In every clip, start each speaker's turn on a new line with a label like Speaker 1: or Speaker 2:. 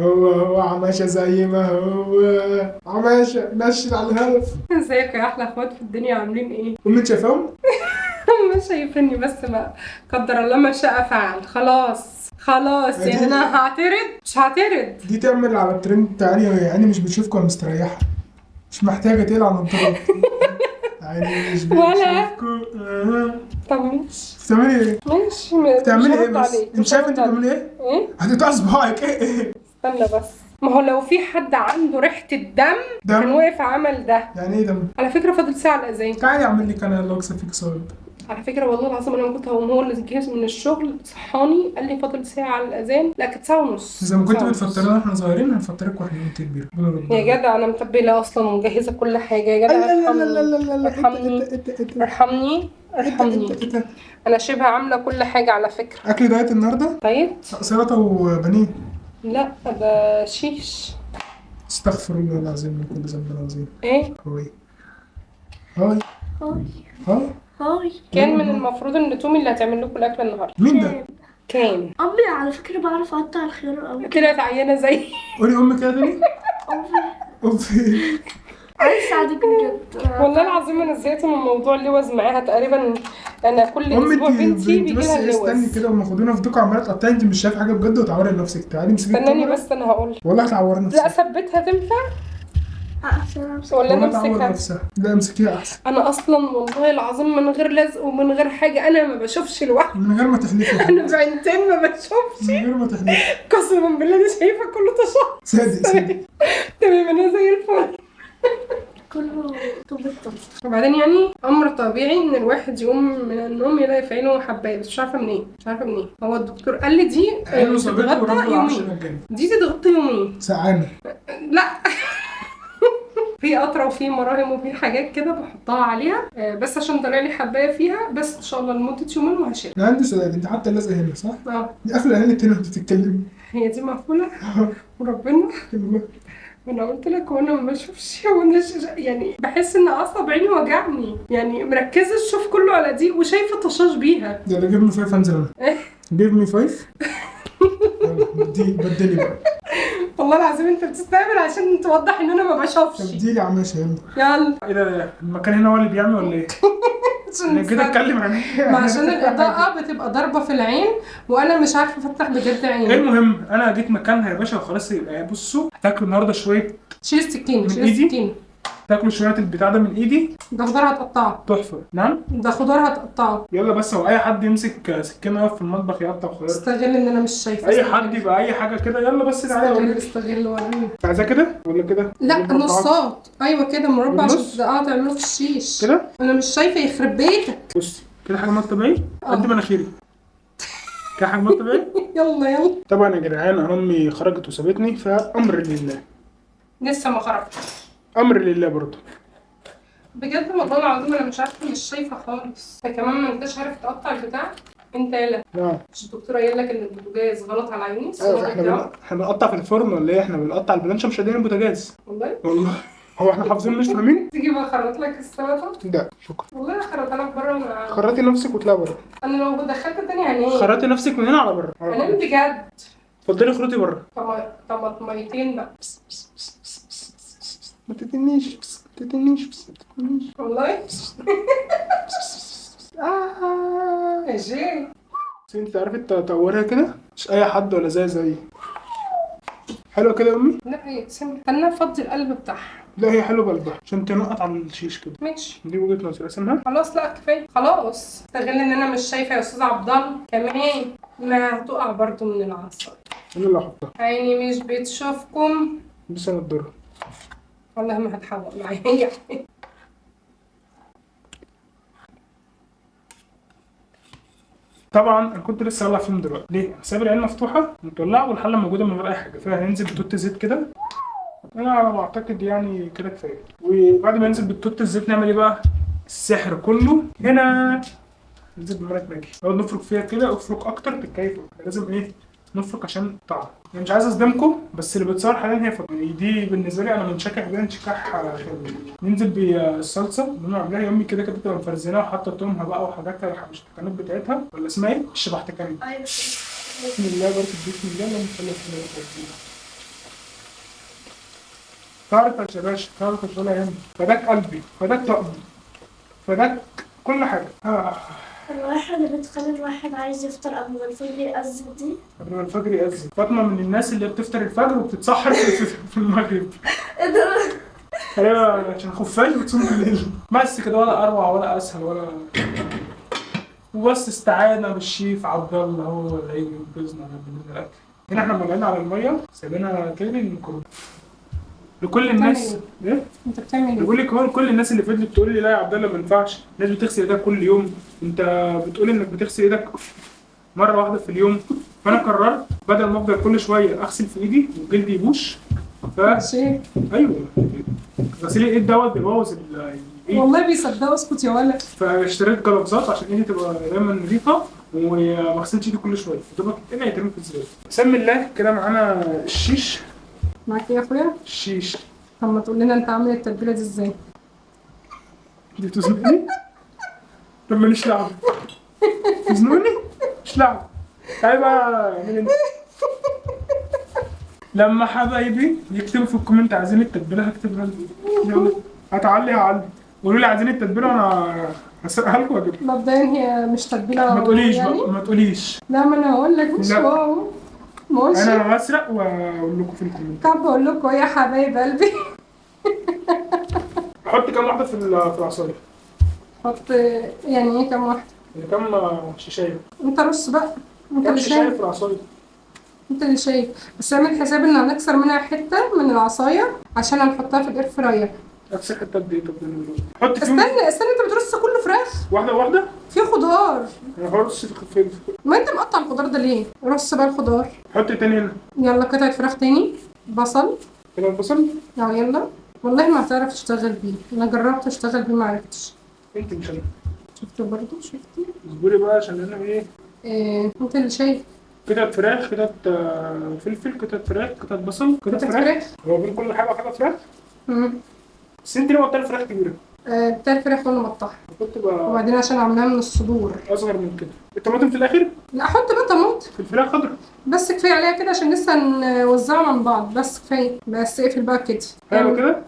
Speaker 1: هو عماشة زي ما هو. عماشة نشل على الهدف.
Speaker 2: ازيك يا احلى اخوات في الدنيا، عاملين ايه؟
Speaker 1: أمي شايفاهم؟
Speaker 2: مش شايفيني بس بقى. قدر الله ما شاء فعل. خلاص يعني انا هعترض؟ مش هعترض.
Speaker 1: دي تعمل على الترند بتاعي، يعني مش بتشوفكم مستريحة، مش محتاجة تقلع نضارات. يعني مش
Speaker 2: ولا
Speaker 1: بتشوفكم.
Speaker 2: طب ماشي
Speaker 1: بتعملي ايه؟
Speaker 2: ماشي، مش
Speaker 1: بتعملي ايه
Speaker 2: هرد
Speaker 1: بس؟
Speaker 2: عليك،
Speaker 1: انت شايف انت بتعملي ايه؟
Speaker 2: ايه؟
Speaker 1: هتقطع صباعك ايه؟
Speaker 2: استنى بس، ما هو لو في حد عنده ريحة الدم
Speaker 1: دم؟
Speaker 2: كان واقف عمل ده.
Speaker 1: يعني ايه دم؟
Speaker 2: على فكرة فاضل ساعة الاذان.
Speaker 1: تعالي اعمل لك انا الله يكسب فيك صواب.
Speaker 2: على فكرة والله العظيم انا كنت هو اللي جه من الشغل صحاني قال لي فاضل ساعة على الاذان، لا كانت ساعة ونص.
Speaker 1: زي ما كنت
Speaker 2: ساعة ونص.
Speaker 1: بتفطرنا واحنا صغيرين هنفطرك واحنا وانت كبير.
Speaker 2: يا جدع انا متبلة اصلا ومجهزة كل حاجة يا جدع، ارحمني. انا شبه عاملة كل حاجة على فكرة.
Speaker 1: اكل دايت النهارده؟
Speaker 2: طيب
Speaker 1: سلطه وبانيه.
Speaker 2: لا ده شيش.
Speaker 1: استغفر الله العظيم من كل ذنب عظيم.
Speaker 2: ايه؟
Speaker 1: هاي هاي هاي هاي.
Speaker 2: كان من المفروض ان تومي اللي هتعمل لكم الاكل النهارده.
Speaker 1: مين ده؟
Speaker 2: كان
Speaker 3: أمي على فكرة بعرف أقطع الخيار أوي.
Speaker 2: طلعت عيانة زي
Speaker 1: قولي امي كده تاني.
Speaker 3: أمي
Speaker 1: امي.
Speaker 3: عايز أساعدك بجد.
Speaker 2: والله العظيم انا زهقت من موضوع اللوز معاها تقريبا. انا كل
Speaker 1: امي
Speaker 2: اسبوع بنتي
Speaker 1: انت
Speaker 2: بيجي
Speaker 1: بس
Speaker 2: لها
Speaker 1: استني
Speaker 2: اللوز.
Speaker 1: كده، اما خدونا في دوكا عماله تقطعي، انت مش شايف حاجه بجد وتعوري نفسك. تعالي امسكي
Speaker 2: استناني
Speaker 1: الكاميرا.
Speaker 2: بس انا هقول.
Speaker 1: والله هتعوري
Speaker 2: لا
Speaker 1: نفسك.
Speaker 2: اثبتها تنفع
Speaker 3: أحسن أمسك.
Speaker 2: ولا
Speaker 1: والله تعور
Speaker 2: نمسكها؟
Speaker 1: نفسها. لا امسكيها احسن.
Speaker 2: انا اصلا والله العظيم من غير لزق ومن غير حاجه انا ما بشوفش لوحدي.
Speaker 1: من غير ما تحلفي.
Speaker 2: انا بعينتين ما بشوفش.
Speaker 1: من غير ما تحلفي.
Speaker 2: قسما بالله دي شايفه كله تشخص.
Speaker 1: صادق.
Speaker 2: تمام انا زي الفل.
Speaker 3: كله طب الطب.
Speaker 2: وبعدين يعني امر طبيعي ان الواحد يقوم من النوم يلاقي في عينه حبايه، بس مش عارفه منين. هو الدكتور قال لي دي
Speaker 1: عينه صابته ورب
Speaker 2: تتغطى
Speaker 1: العرش
Speaker 2: يومين.
Speaker 1: مجاني.
Speaker 2: دي تتغطى يومين.
Speaker 1: سقعانه.
Speaker 2: لا في قطره وفي مراهم وفي حاجات كده بحطها عليها بس عشان طلع لي حبايه فيها، بس ان شاء الله لمده يومين وهشيلها.
Speaker 1: انا عندي سؤال، انت حاطه اللزقه هنا صح؟ دي قافله عينك تاني وانت بتتكلمي.
Speaker 2: هي دي مقفوله وربنا. انا قلت لك وانا ما بشوفش وانا يعني بحس ان عصب عيني وجعني، يعني مركزه الشوف كله على دي وشايفه طشاش بيها.
Speaker 1: ده اللي جيب مي 5 انزل انا. جيب مي 5. بدلي بقى.
Speaker 2: والله العظيم انت بتستقبل عشان توضح ان انا ما بشوفش.
Speaker 1: تبديلي يا عماشة يلا.
Speaker 2: يلا
Speaker 1: ايه ده المكان هنا هو اللي بيعمل ولا ايه؟ انا كده اتكلم عن ايه؟
Speaker 2: ما عشان الاضاءه بتبقى ضاربه في العين وانا مش عارفه افتح بجد عيني.
Speaker 1: المهم انا جيت مكانها يا باشا وخلاص. يبقى بصوا هتاكلوا النهارده شويه.
Speaker 2: شيل السكينه،
Speaker 1: من
Speaker 2: شيل
Speaker 1: إيدي؟
Speaker 2: السكينه.
Speaker 1: تاكلوا شويه البتاع ده من ايدي.
Speaker 2: ده خضار هتقطعه.
Speaker 1: تحفه. نعم.
Speaker 2: ده خضار هتقطعه.
Speaker 1: يلا بس هو اي حد يمسك سكينه يقف في المطبخ يقطع خضار.
Speaker 2: استغل ان انا مش شايفه.
Speaker 1: اي حد يبقى اي حاجه كده. يلا بس تعالى.
Speaker 2: استغل وريني.
Speaker 1: عايزاه كده ولا كده؟
Speaker 2: لا نصات. ايوه كده مربع
Speaker 1: بالنص؟
Speaker 2: عشان تعمله في الشيش
Speaker 1: كده؟
Speaker 2: انا مش شايفه يخرب بيتك.
Speaker 1: بصي كده حاجه مط طبيعي قد مناخيري. كده حاجه مط طبيعي.
Speaker 2: يلا
Speaker 1: طبعا يا جدعان انا امي خرجت وسابتني فامر لله.
Speaker 2: لسه ما خرجتش.
Speaker 1: امر لله برضه.
Speaker 2: بجد والله العظيم انا مش عارفه، مش شايفه خالص. انت كمان ما انتش عارف تقطع البتاع. انت يلا.
Speaker 1: نعم.
Speaker 2: مش الدكتوره قايله لك ان البوتاجاز غلط على عيني؟
Speaker 1: ايوه احنا بنقطع في الفرن ولا ايه؟ احنا بنقطع البلانشه مش قادرين البوتاجاز.
Speaker 2: والله
Speaker 1: هو احنا حافظين مش فاهمين؟
Speaker 2: تيجي بقى اخرط لك السلطه.
Speaker 1: لا شكرا.
Speaker 2: والله اخرطها لك بره.
Speaker 1: خرطي نفسك وطلعي بره.
Speaker 2: انا لو دخلت تاني هنام.
Speaker 1: خرطي نفسك من هنا على بره.
Speaker 2: هنام بجد.
Speaker 1: اتفضلي اخرطي بره.
Speaker 2: طماطميتين بقى.
Speaker 1: ما تتنيش ما تتنيش.
Speaker 2: والله يا جي.
Speaker 1: بس انت عارفه تطورها كده مش اي حد ولا زي حلوه كده يا امي.
Speaker 2: لا هي استنى افضي القلب بتاعها.
Speaker 1: لا هي حلوه بقلبها عشان تنقط على الشيش كده.
Speaker 2: ماشي
Speaker 1: دي وجهه نظري اسمها.
Speaker 2: خلاص. لا كفايه خلاص. استغل ان انا مش شايفه يا استاذ عبد الله كمان. ما هتقع برضو من العصا.
Speaker 1: انا اللي هحطها.
Speaker 2: عيني مش بتشوفكم.
Speaker 1: بس انا الضر.
Speaker 2: والله ما هتحوق معايا.
Speaker 1: طبعا انا كنت لسه هولع فيهم دلوقتي. ليه؟ سايب العين مفتوحه مطلعه والحله موجوده من غير اي حاجه. فهننزل بتوت زيت كده. انا على ما اعتقد يعني كده كفايه. وبعد ما ننزل بالتوت الزيت نعمل ايه بقى؟ السحر كله هنا. ننزل بمرق ماجي نقعد نفرك فيها كده. افرك اكتر تتكيف. لازم ايه؟ نفرك عشان طعم. يعني مش عايز اصدمكم بس اللي بتصور حاليا هي فاطمه. يعني دي بالنسبه لي انا منشكح بيها انشكاح حلو. ننزل بالصلصه اللي انا عاملاها امي كده كده تبقى مفرزناها وحاطه تومها بقى وحاجاتها الحبشتكنات بتاعتها ولا اسمها ايه؟ الشبحتكنات.
Speaker 3: أيوة.
Speaker 1: بسم الله بركة بسم الله اللهم صل على سيدنا محمد. فرفش يا باشا، فرفش ولا يهمك. فداك قلبي، فداك طقمي، فداك كل حاجة.
Speaker 3: الواحد اللي بتخلي الواحد عايز يفطر قبل ما الفجر يأذن دي.
Speaker 1: قبل ما الفجر يأذن. فاطمة من الناس اللي بتفطر الفجر وبتتسحر في المغرب.
Speaker 3: ايه ده؟
Speaker 1: ايوه عشان خفاش بتصوم بالليل. بس كده، ولا اروع ولا اسهل ولا. وبس استعانة بالشيف عبد الله هو اللي هيجي ينقذنا من الاكل. هنا احنا مولعين على الميه سايبينها تغلي المكرونه. لكل الناس ايه؟
Speaker 2: انت بتعمل ايه؟
Speaker 1: بقول لك هو كل الناس اللي فضلت تقول لي لا يا عبد الله ما ينفعش، الناس بتغسل ايدك كل يوم، انت بتقول انك بتغسل ايدك مره واحده في اليوم. فانا قررت بدل ما افضل كل شويه اغسل في ايدي وجلدي يبوش.
Speaker 2: ماشي.
Speaker 1: ايوه غسيل الايد دوت بيبوظ الايد.
Speaker 2: والله بيصدقوا، اسكت يا ولد.
Speaker 1: فاشتريت جلافزات عشان ايدي تبقى دايما نظيفه وما اغسلش ايدي كل شويه، دوبك ايدي يترمي في الزباله. بسم الله كده معانا الشيش.
Speaker 2: معاك ايه يا اخويا؟
Speaker 1: الشيش.
Speaker 2: طب ما تقول لنا انت عامل التتبيله دي ازاي؟
Speaker 1: دي بتزنقني؟ طب ماليش دعوه. تزنقني؟ مش دعوه. تعالي بقى اعملي انت. لما حبايبي يكتبوا في الكومنت عايزين التتبيله هكتبها لكم. يلا هعلي. قولوا لي عايزين التتبيله وانا هسرقها لكم واجيبها.
Speaker 2: مبدئيا هي مش تتبيله.
Speaker 1: ما تقوليش
Speaker 2: يعني؟
Speaker 1: بقى، ما تقوليش.
Speaker 2: لا ما انا هقول لك مش
Speaker 1: لا.
Speaker 2: واو. ما اقولش.
Speaker 1: انا هسرق واقول لكم في الكومنت.
Speaker 2: طب بقول لكم ايه يا حبايب قلبي؟
Speaker 1: حط كام واحده في العصايه؟
Speaker 2: حط. يعني ايه كام واحده؟
Speaker 1: كام شيشايه؟
Speaker 2: انت رص بقى. انت
Speaker 1: كام
Speaker 2: اللي
Speaker 1: شيشايه
Speaker 2: شايف.
Speaker 1: في العصايه؟
Speaker 2: انت اللي شايف. بس اعمل حساب ان هنكسر منها حته من العصايه عشان هنحطها في الاير فراير.
Speaker 1: اكسر حته قد ايه؟ طب حط فيهم
Speaker 2: استنى انت بترص كله فراخ.
Speaker 1: واحده.
Speaker 2: في خضار.
Speaker 1: انا هرص في خفيف.
Speaker 2: ما انت مقطع الخضار ده ليه؟ رص بقى الخضار.
Speaker 1: حط تاني هنا.
Speaker 2: يلا قطعه فراخ تاني. بصل.
Speaker 1: كده البصل.
Speaker 2: يلا. والله ما هتعرف تشتغل بيه، انا جربت اشتغل بيه ما عرفتش.
Speaker 1: انت مش انا.
Speaker 2: شفت برضه شفتي؟
Speaker 1: اصبري بقى عشان انا ايه.
Speaker 2: انت اللي شايف.
Speaker 1: قطعة فراخ، قطعة فلفل، قطعة فراخ، قطعة بصل، قطعة
Speaker 2: قطعة
Speaker 1: فراخ.
Speaker 2: فراخ.
Speaker 1: هو بين كل حاجة قطعة فراخ؟
Speaker 2: امم
Speaker 1: بس انت ليه قلت لي فراخ كبيرة؟
Speaker 2: بتاع الفراخ وانا مقطعها.
Speaker 1: كنت بقى
Speaker 2: وبعدين عشان عاملاها من الصدور.
Speaker 1: اصغر من كده. الطماطم في الاخر؟
Speaker 2: لا احط بقى طماطم.
Speaker 1: في الفراخ خضرا.
Speaker 2: بس كفايه عليها كده عشان لسه نوزعهم عن بعض. بس كفايه. بس اقفل بقى كده.
Speaker 1: حلو كده؟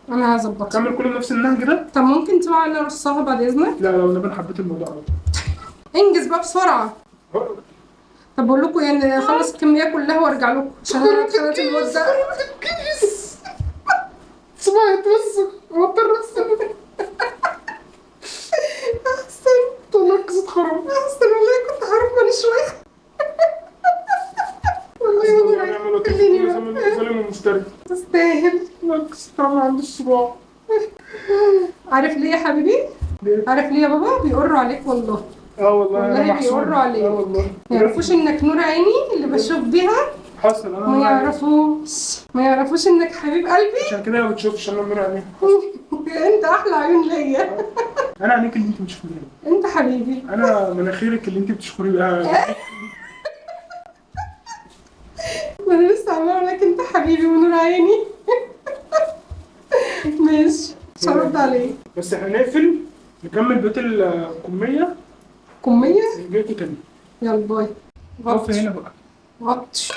Speaker 2: انا هظبطها.
Speaker 1: كمل كله بنفس النهج ده؟
Speaker 2: طب ممكن تبقى انا ارصها بعد اذنك؟
Speaker 1: لا لو نبان حبيت الموضوع قوي.
Speaker 2: انجز بقى بسرعه. طب بقول لكم يعني اخلص الكميه كلها وارجع لكم عشان انا اتخانقت المده.
Speaker 1: صباعي اتوسخ وضطر اغسل.
Speaker 2: احسن.
Speaker 1: طلع قصة خراب.
Speaker 2: احسن والله كنت هرب من شويه. والله خليني
Speaker 1: ظالم ومفتري.
Speaker 2: تستاهل.
Speaker 1: نقص طبعا عند الصباع.
Speaker 2: عارف ليه يا حبيبي؟
Speaker 1: ليه؟
Speaker 2: عارف ليه يا بابا؟ بيقروا عليك والله.
Speaker 1: والله انا
Speaker 2: والله
Speaker 1: محسوب.
Speaker 2: بيقروا عليك.
Speaker 1: والله
Speaker 2: ما يعرفوش انك نور عيني اللي بشوف بيها.
Speaker 1: حصل انا
Speaker 2: ما يعرفوش انك حبيب قلبي.
Speaker 1: عشان كده ما بتشوفش انا نور عينيها.
Speaker 2: انت احلى عيون ليا.
Speaker 1: انا عينيك اللي انت بتشوفيها.
Speaker 2: انت حبيبي.
Speaker 1: انا مناخيرك اللي انت بتشكري بيها.
Speaker 2: ما انا لسه عماله اقول لك انت حبيبي ونور عيني. ماشي مش هرد عليه.
Speaker 1: بس احنا نقفل نكمل بيت الكمية.
Speaker 2: كمية.
Speaker 1: نجيلكوا تاني.
Speaker 2: يلا باي.
Speaker 1: غطي هنا بقى.
Speaker 2: غطش.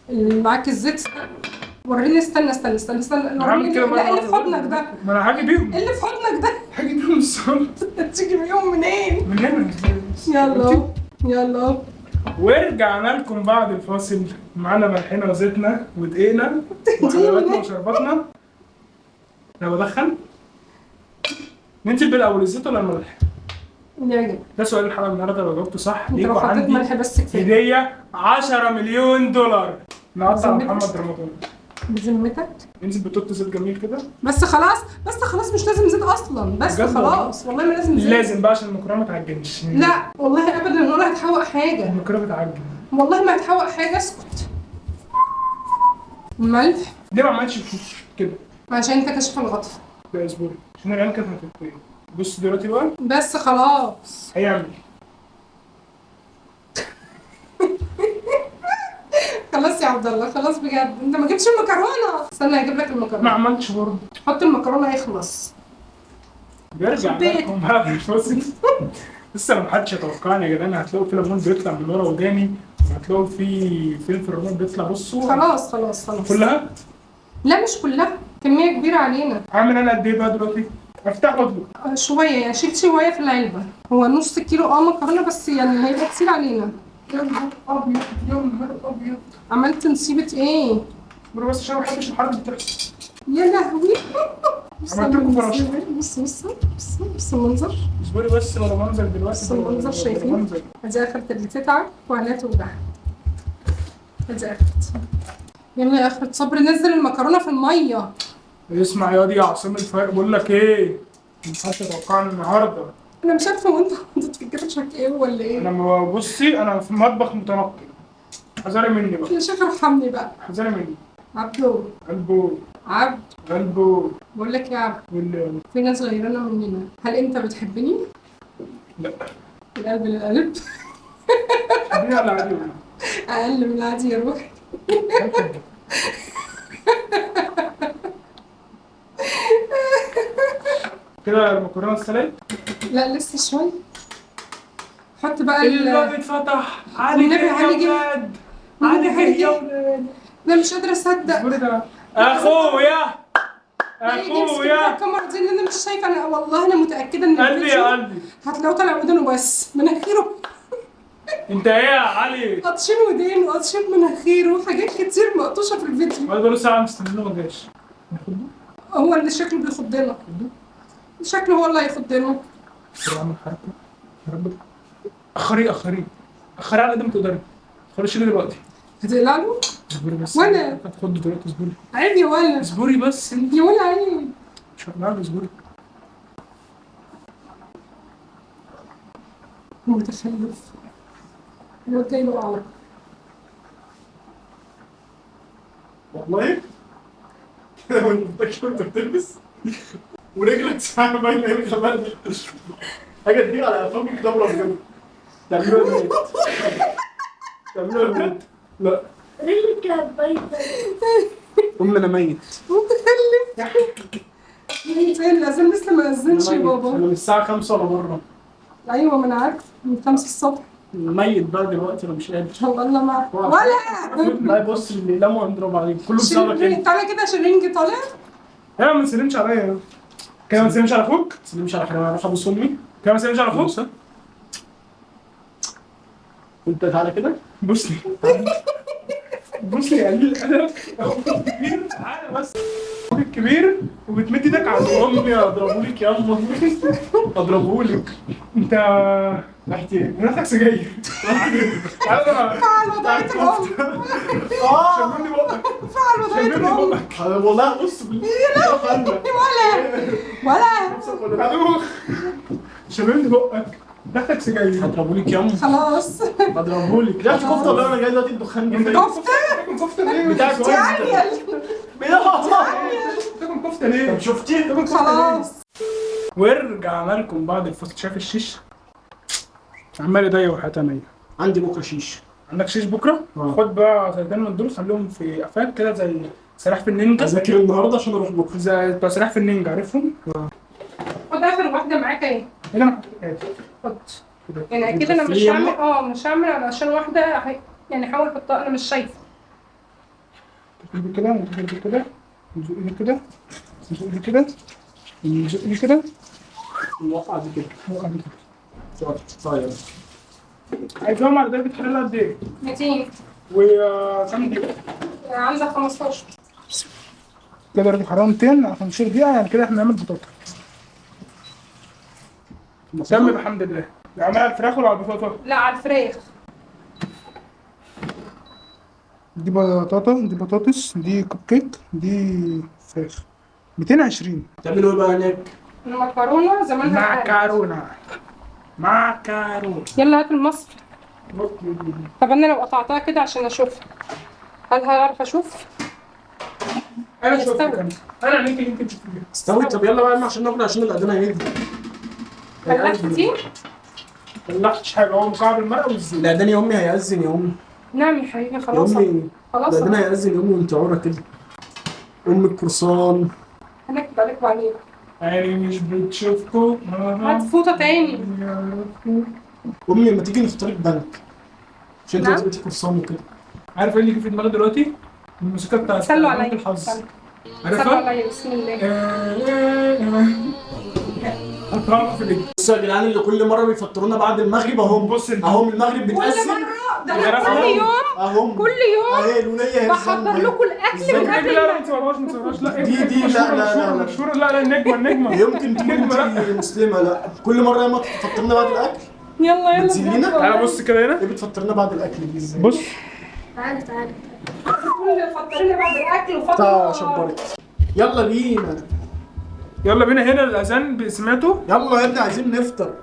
Speaker 2: اللي معاك الزيت. وريني. استنى
Speaker 1: انا هعمل كده
Speaker 2: لا اللي في حضنك ده.
Speaker 1: ما انا هاجي بيهم.
Speaker 2: اللي في حضنك ده.
Speaker 1: هاجي بيهم الصالة.
Speaker 2: تيجي بيهم منين؟
Speaker 1: من هنا.
Speaker 2: يلا.
Speaker 1: ورجعنا لكم بعد الفاصل. معانا ملحنا وزيتنا ودقيقنا وحلوياتنا وشرباتنا. انا بدخن. ننزل بالاول الزيت ولا الملح؟
Speaker 2: اللي يعجبك.
Speaker 1: ده سؤال الحلقه النهارده لو جاوبته صح
Speaker 2: انت لو
Speaker 1: ليكوا
Speaker 2: حطيت
Speaker 1: عندي
Speaker 2: ملح بس كفايه.
Speaker 1: هديه 10 مليون دولار. نقطع
Speaker 2: بذمتك؟
Speaker 1: محمد رمضان.
Speaker 2: بذمتك؟
Speaker 1: ننزل بتوت زيت جميل كده.
Speaker 2: بس خلاص مش لازم زيت اصلا. بس
Speaker 1: بجد
Speaker 2: خلاص والله ما لازم زيت.
Speaker 1: لازم بقى عشان المكرونه ما تعجنش.
Speaker 2: لا والله ابدا ولا هتحوق حاجه.
Speaker 1: المكرونه بتعجن.
Speaker 2: والله ما هتحوق حاجه. اسكت. الملح
Speaker 1: ليه ما عملتش كده؟
Speaker 2: عشان انت كاشف الغطا.
Speaker 1: لا اصبري عشان العيال كانت هتتقي. بص دلوقتي بقى
Speaker 2: بس خلاص.
Speaker 1: هيعمل.
Speaker 2: خلاص يا عبد الله خلاص بجد. انت ما جبتش المكرونه. استنى هجيب لك
Speaker 1: ما
Speaker 2: المكرونه.
Speaker 1: عملتش برضه.
Speaker 2: حط المكرونه هيخلص.
Speaker 1: بيرجع
Speaker 2: حبيت.
Speaker 1: لكم بعد الفاصل. لسه ما حدش يتوقعني يا جدعان. هتلاقوا في ليمون بيطلع من ورا وداني وهتلاقوا في فلفل رومان بيطلع. بصوا
Speaker 2: خلاص
Speaker 1: كلها.
Speaker 2: لا مش كلها، كميه كبيره علينا.
Speaker 1: عامل انا قد ايه بقى دلوقتي؟ افتح واطلق.
Speaker 2: شويه يعني، شيل شويه في العلبه. هو نص كيلو مكرونه بس يعني هيبقى كتير علينا.
Speaker 1: يا نهار ابيض يا نهار ابيض.
Speaker 2: عملت نصيبه ايه؟
Speaker 1: بس عشان ما بحبش الحركه اللي بتحصل.
Speaker 2: يا لهوي. بص
Speaker 1: عملت لكم فراشة.
Speaker 2: بص بص بص بص المنظر.
Speaker 1: اصبري بس ولا منظر دلوقتي.
Speaker 2: بص المنظر شايفين؟
Speaker 1: منظر.
Speaker 2: ادي اخرة اللي تتعب وعليها توجعها. ادي اخرة. يلا يا اخرة صبري، نزل المكرونه في الميه.
Speaker 1: اسمع يا دي يا عاصم الفرق، بقول لك ايه، ما ينفعش تتوقعني النهارده.
Speaker 2: انا مش عارفه هو انت بتفكر شكلك ايه ولا ايه؟
Speaker 1: انا بصي انا في مطبخ متنقل. حذري مني بقى.
Speaker 2: يا شيخ ارحمني بقى.
Speaker 1: حذري مني.
Speaker 2: عبدو.
Speaker 1: قلبو.
Speaker 2: عبد.
Speaker 1: قلبو.
Speaker 2: بقول لك يا عبد،
Speaker 1: واللي
Speaker 2: في ناس غيرنا مننا، هل انت بتحبني؟
Speaker 1: لا.
Speaker 2: القلب للقلب.
Speaker 1: دي على عادي ولا
Speaker 2: اقل من العادي يا روحي.
Speaker 1: كده المكرونه السلق.
Speaker 2: لا لسه شويه. حط بقى
Speaker 1: الباب اتفتح. علي
Speaker 2: والنبي
Speaker 1: جه
Speaker 2: علي
Speaker 1: يا
Speaker 2: جه.
Speaker 1: ولاد.
Speaker 2: والنبي
Speaker 1: علي
Speaker 2: علي
Speaker 1: جه يا
Speaker 2: جه.
Speaker 1: ولاد.
Speaker 2: انا مش قادره اصدق.
Speaker 1: اصبري ده. اخويا. اخويا.
Speaker 2: الكاميرا دي اللي انا مش شايفه، انا والله انا متاكده ان
Speaker 1: قلبي
Speaker 2: الفيديو
Speaker 1: يا قلبي.
Speaker 2: هتلاقوه طالع ودانه بس مناخيره.
Speaker 1: انت ايه يا علي؟
Speaker 2: قاطشين ودانه وقاطشين مناخيره، حاجات كتير مقطوشه في الفيديو.
Speaker 1: بقى له ساعه مستنينه ما جاش.
Speaker 2: هو اللي شكله بيخضنا. شكله هو اللي هيخضنا.
Speaker 1: اعمل حركه يا رب. اخري اخري اخري على قد ما تقدري. خليش دلوقتي.
Speaker 2: هتقلع له؟
Speaker 1: اصبري بس.
Speaker 2: ولا؟
Speaker 1: هتخض دلوقتي. اصبري.
Speaker 2: عيب يا ولا.
Speaker 1: اصبري بس انت.
Speaker 2: يا ولا عيب.
Speaker 1: مش هتعرفي. اصبري.
Speaker 2: متخلف. هو جاي له قعر.
Speaker 1: والله كده وانت كنت بتلبس ورجلك ساعه باينه ايه الخبر دي. حاجه تجيب على قفاك الكاميرا بجد. تعملوها بجد. تعملوها بجد. لا
Speaker 3: رجلي كانت بايظة.
Speaker 1: انا ميت.
Speaker 2: متخلف. فين الأذان لسه ما أذنش يا بابا.
Speaker 1: انا من الساعه 5 ولا بره.
Speaker 2: أيوه ما أنا عارف، من 5 الصبح.
Speaker 1: ميت بقى دلوقتي انا مش قادر.
Speaker 2: والله ما ولا.
Speaker 1: لا بص اللي لما هنضرب عليك كله بسببك
Speaker 2: شيرين
Speaker 1: انت.
Speaker 2: طالع كده، شيرين طالع.
Speaker 1: لا ما تسلمش عليا كده. ما تسلمش على اخوك. ما تسلمش على اخوك. انا اروح ابوس امي كده. ما تسلمش على اخوك. وانت تعالى كده بوسني. بوسني يا قليل الادب. اخوك الكبير تعالى بس. اخوك الكبير وبتمد ايدك على امي. اضربهولك يا امي. اضربهولك. انت ريحتي ايه؟ ريحتك سجاير. تعالى
Speaker 2: فعل وضعية الأم.
Speaker 1: شممني بقك.
Speaker 2: فعل وضعية
Speaker 1: شممني
Speaker 2: الأم.
Speaker 1: بقك. والله بص
Speaker 2: ولا.
Speaker 1: هدوخ. شممني بقك. ريحتك سجاير. هضربهولك يا امي.
Speaker 2: خلاص.
Speaker 1: هضربهولك. ريحتي كفته ولا انا جاي دلوقتي الدخان جه.
Speaker 2: كفتة؟
Speaker 1: كفته ليه؟ بتاعك
Speaker 2: تعالي.
Speaker 1: تاكل كفته ليه؟ طب شفتي؟ تاكل كفته ليه؟
Speaker 2: خلاص.
Speaker 1: ورجعنا لكم بعد الفصل. شايف الشيش؟ عمال يضيع وحياتها مية.
Speaker 4: عندي بكره شيش.
Speaker 1: عندك شيش بكره؟ خد بقى سلطان من دول خليهم في قفاك كده زي سلاح في النينجا.
Speaker 4: اذاكر النهارده عشان اروح بكره.
Speaker 1: زي بتوع سلاح في النينجا عارفهم؟
Speaker 2: خد آخر واحدة معاك أهي.
Speaker 1: هنا انا حطيت
Speaker 2: خد. يعني أكيد أنا مش هعمل مش هعمل علشان واحدة يعني حاول أحطها، أنا مش شايفة.
Speaker 1: تقلبي كده وتقلبي كده وتزقي كده وتزقي كده وتزقي كده.
Speaker 4: الواقعه دي كده.
Speaker 1: وقعدي كده.
Speaker 4: طيب
Speaker 1: عايزهم على درجة حرارة قد ايه؟
Speaker 2: 200.
Speaker 1: وكام دقيقة؟
Speaker 2: عندك 15.
Speaker 1: كده درجة حرارة 200 على 15 دقيقة. يعني كده احنا هنعمل بطاطا. تم بحمد الله. نعملها على الفراخ ولا على البطاطا؟
Speaker 2: لا على الفراخ.
Speaker 1: دي بطاطا، دي بطاطس، دي كب كيك، دي فراخ. 220.
Speaker 4: تعملوا ايه بقى هناك؟
Speaker 2: المكرونة زمانها عالي.
Speaker 1: معكرونة.
Speaker 2: يلا هات المصفى. طب أنا لو قطعتها كده عشان أشوفها، هل هعرف أشوف؟
Speaker 1: انا شفت
Speaker 2: استوى.
Speaker 1: كمان. انا عينيك اللي انت بتشوفيها.
Speaker 4: استوي. طب يلا بقى عشان ناكل عشان الاذان هيجي.
Speaker 2: فلاح كتير؟
Speaker 1: ما طلعتش حاجة. هو مكعب المرقة والزيت.
Speaker 4: الاذان يا امي هيأذن يا امي.
Speaker 2: نعم يا حبيبي
Speaker 4: يا
Speaker 2: خلاص.
Speaker 4: امي
Speaker 2: خلاص
Speaker 4: الاذان هيأذن يا امي وانت عورة كده. ام القرصان.
Speaker 2: هنكتب عليك بعدين.
Speaker 1: عيني مش بتشوفكوا.
Speaker 2: هات فوطة تاني.
Speaker 4: امي لما تيجي نختار البنك عشان انت
Speaker 2: نعم.
Speaker 4: لازم قرصان وكده.
Speaker 1: عارف ايه اللي جه في دماغي دلوقتي؟ الموسيقى بتاعت
Speaker 2: سلوا
Speaker 1: بنك
Speaker 2: عليا.
Speaker 1: الحظ.
Speaker 2: سلام
Speaker 1: عارفها؟
Speaker 2: عليا بسم الله.
Speaker 1: حطها في الايد.
Speaker 4: بصوا يا جدعان اللي كل مره بيفطرونا بعد المغرب اهم.
Speaker 1: بص انت.
Speaker 4: اهم المغرب
Speaker 2: كل
Speaker 4: بتأذن
Speaker 2: مرة ده
Speaker 1: عارفة؟
Speaker 2: انا كل يوم
Speaker 4: اهم.
Speaker 2: كل يوم
Speaker 4: اهي الولية
Speaker 2: بحضر لكم الاكل من قبل
Speaker 1: لا ما تصورهاش ما تصورهاش لا
Speaker 4: دي
Speaker 1: مشهورة،
Speaker 4: لا لا
Speaker 1: مشهورة،
Speaker 4: لا.
Speaker 1: مشهورة. لا لا النجمة النجمة
Speaker 4: يمكن تكون
Speaker 1: نجمة لا.
Speaker 4: انت مسلمة. لا كل مرة ياما تفطرنا بعد الاكل.
Speaker 2: يلا يلا
Speaker 4: بتزينينا؟
Speaker 1: تعالى بص كده هنا.
Speaker 4: ايه بتفطرنا بعد الاكل دي ازاي؟
Speaker 1: بص
Speaker 3: تعالى تعالى.
Speaker 2: كل فطرنا بعد الاكل
Speaker 4: تا
Speaker 2: وفطر
Speaker 4: شبرت. يلا بينا.
Speaker 1: يلا بينا هنا الاذان سمعته.
Speaker 4: يلا يا ابني عايزين نفطر.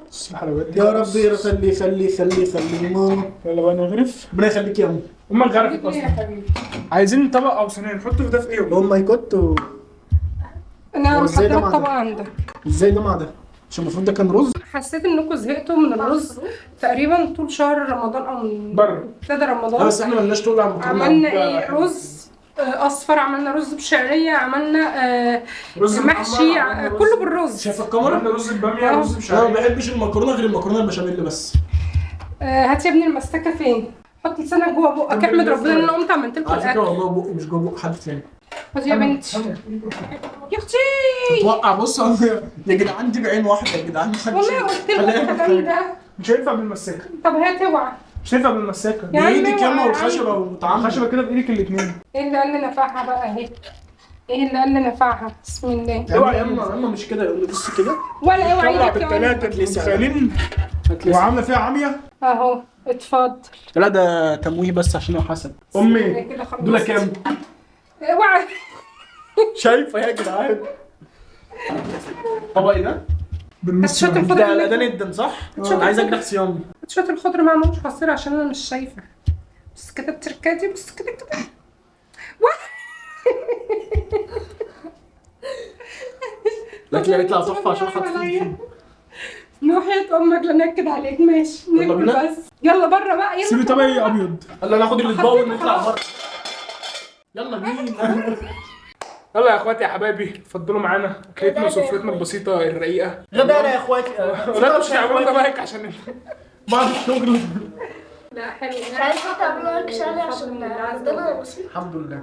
Speaker 1: بص الحلويات دي.
Speaker 4: يا رب يخلي ماما.
Speaker 1: يلا بقى نغرف.
Speaker 4: ربنا يخليك يا ام.
Speaker 1: امك غرفت
Speaker 2: ايه يا
Speaker 1: اصلا.
Speaker 2: حبيبي؟
Speaker 1: عايزين طبق او صينيه نحط في ده في ايه؟
Speaker 4: ام ماي كوت.
Speaker 2: انا
Speaker 4: هو ازاي ده
Speaker 2: محضره
Speaker 4: مع ده؟
Speaker 2: الطبق عندك.
Speaker 4: ازاي ده مع ده؟ مش المفروض ده كان رز؟
Speaker 2: حسيت انكم زهقتوا من الرز تقريبا طول شهر رمضان او من
Speaker 1: بره.
Speaker 2: ابتدى
Speaker 4: لا
Speaker 2: رمضان.
Speaker 4: بس احنا مالناش تقول على المكرونه.
Speaker 2: عملنا ايه؟ رز اصفر، عملنا رز بشعريه، عملنا
Speaker 1: رز
Speaker 2: محشي،
Speaker 1: محمر، عملنا رز-
Speaker 2: كله بالرز.
Speaker 4: شايف
Speaker 1: عملنا
Speaker 4: الكاميرا؟
Speaker 1: رز الباميه رز مش
Speaker 4: انا ما
Speaker 1: عارف.
Speaker 4: بحبش المكرونه غير المكرونه البشاميل بس.
Speaker 2: هات يا ابني المستكه فين؟ حط لسانك جوه بقك، احمد ربنا ان انا قمت عملت لكم
Speaker 4: على فكره
Speaker 2: الاكل.
Speaker 4: والله بقي مش جوه بق حد تاني.
Speaker 2: خدي يا بنتي يا اختي.
Speaker 4: توقع بص يا جدعان دي بعين واحده يا جدعان.
Speaker 2: والله قلت لكم الكلام ده.
Speaker 1: مش هينفع بالمساكه.
Speaker 2: طب هات اوعى.
Speaker 1: مش هينفع بالمساكه.
Speaker 2: يا عم
Speaker 4: بايدك ياما
Speaker 2: اوعى يا
Speaker 4: والخشبه
Speaker 2: عم.
Speaker 4: ومتعامله.
Speaker 1: خشبه كده بايدك الاثنين.
Speaker 2: ايه اللي قال لي نفعها بقى اهي؟ ايه اللي قال لي نفعها؟ بسم الله.
Speaker 4: اوعى ياما مش كده يقول لي بص كده.
Speaker 2: ولا اوعى
Speaker 1: طلع
Speaker 2: ايدك يا عم.
Speaker 1: بالثلاثه متخيلين وعامله فيها عمية.
Speaker 2: اهو اتفضل.
Speaker 4: لا ده تمويه بس عشان هو حسن.
Speaker 1: امي
Speaker 2: كده خلاص.
Speaker 4: دول كام؟
Speaker 2: اوعى.
Speaker 4: شايفه يا جدعان. طبق ايه ده؟
Speaker 1: بالنص
Speaker 2: هتشوط الخضره
Speaker 4: ده
Speaker 2: اللي
Speaker 4: ده ندم صح؟ انا عايز اجرح صيامي.
Speaker 2: شوط الخضره مع مش قصير عشان انا مش شايفه. بص كده التركاتي، بص كده كده.
Speaker 4: الاكل هيطلع تحفه عشان حاطين فيه.
Speaker 2: وحياة امك لنكد عليك. ماشي
Speaker 4: يلا
Speaker 2: ناكل
Speaker 4: بينا.
Speaker 2: بس. يلا بره بقى يلا.
Speaker 1: سيبي طبق ابيض.
Speaker 4: يلا ناخد الاطباق
Speaker 2: حطيته
Speaker 4: ونطلع
Speaker 2: خلاص.
Speaker 4: بره. يلا بينا.
Speaker 1: يلا يا اخواتي يا حبايبي اتفضلوا معانا اكلتنا وسفرتنا البسيطه الرقيقه.
Speaker 4: غدانا يا اخواتي.
Speaker 1: لا مش هيعملوا ده مايك عشان
Speaker 4: بعد الشغل.
Speaker 2: لا حلو.
Speaker 3: مش عايزة تعملوا لك شغل عشان عندنا بسيط.
Speaker 4: الحمد لله.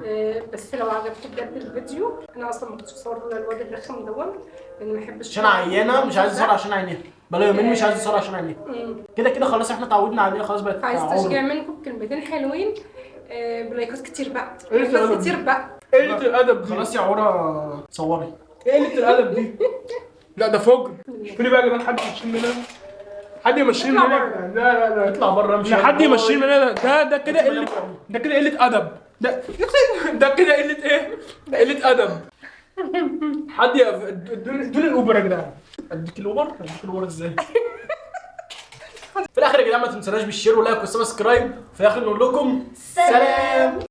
Speaker 2: بس لو عجبكم بجد الفيديو، انا اصلا ما كنتش بصور لولا الواد الرخم دون لان ما بحبش.
Speaker 4: عشان عيانه مش عايز اصور عشان عينيها. بقى يومين مش عايز اصور عشان عينيها. كده كده خلاص احنا اتعودنا عليه خلاص بقت
Speaker 2: عايز
Speaker 4: عمر.
Speaker 2: تشجيع منكم بكلمتين حلوين. بلايكات كتير بقى.
Speaker 1: إيه ده؟
Speaker 2: لايكات كتير بقى.
Speaker 1: قله الادب دي.
Speaker 4: خلاص يا عورة صوري.
Speaker 1: ايه قله الادب دي؟ لا ده فجر. شوفي بقى يا جدعان حد يمشي مننا. حد يمشي
Speaker 2: اطلع
Speaker 1: مننا.
Speaker 2: بره.
Speaker 1: لا لا لا
Speaker 4: اطلع بره امشي.
Speaker 1: لا حد يمشي مننا. ده كده قله. ده كده قله ادب. ده كده قله ايه؟ ده قله ادب. حد ادوني الاوبر يا جدعان.
Speaker 4: اديك الاوبر ازاي؟ في الاخر يا جدعان ما تنسوناش بالشير ولايك والسبسكرايب. في الاخر نقول لكم سلام.